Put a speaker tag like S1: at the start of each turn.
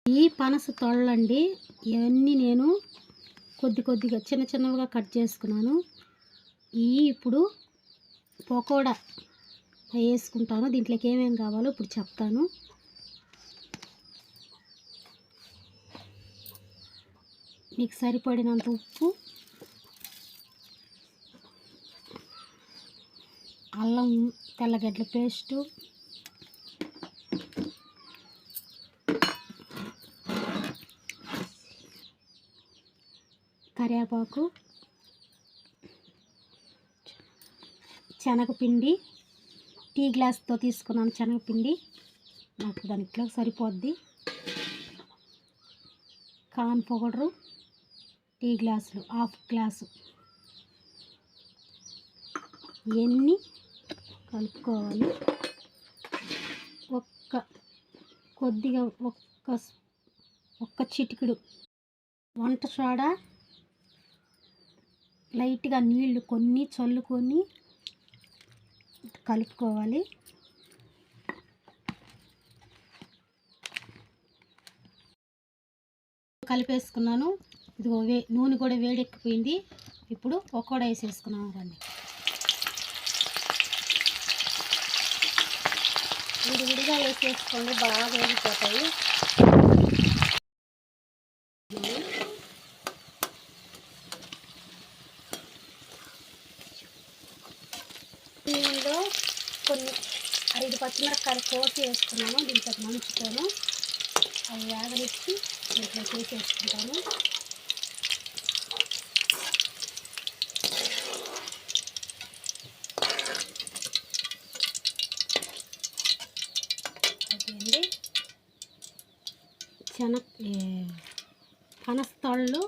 S1: ఈ పనస తొళ్ళండి. ఇవన్నీ నేను కొద్దిగా చిన్నగా కట్ చేసుకున్నాను. ఇప్పుడు పకోడా వేసుకుంటాను. దీంట్లోకి ఏమేమి కావాలో ఇప్పుడు చెప్తాను. మీకు సరిపడినంత ఉప్పు, అల్లం తెల్లగడ్డల పేస్టు, కరివేపాకు, శనగపిండి. టీ గ్లాస్తో తీసుకున్నాను శనగపిండి, నాకు దాంట్లో సరిపోద్ది. కార్న్ పౌడరు టీ గ్లాసులు, హాఫ్ గ్లాసు. ఇవన్నీ కలుపుకోవాలి. కొద్దిగా ఒక్క చిటికెడు వంట సోడా, లైట్గా నీళ్లు కొన్ని చల్లుకొని కలుపుకోవాలి. కలిపేసుకున్నాను. ఇదిగో నూనె కూడా వేడెక్కిపోయింది. ఇప్పుడు పకోడా వేసేసుకున్నాను. రండి, విడివిడిగా వేసేసుకోండి, బాగా వేగిపోతాయి. దీనిలో కొన్ని 5 పచ్చిమిరపకాయలు కోసి వేసుకున్నాను. దీంట్లో మంచుకోను అవి వేగనిచ్చి దీంట్లో వేసేసుకుంటాను. అదేండి పనస తళ్ళు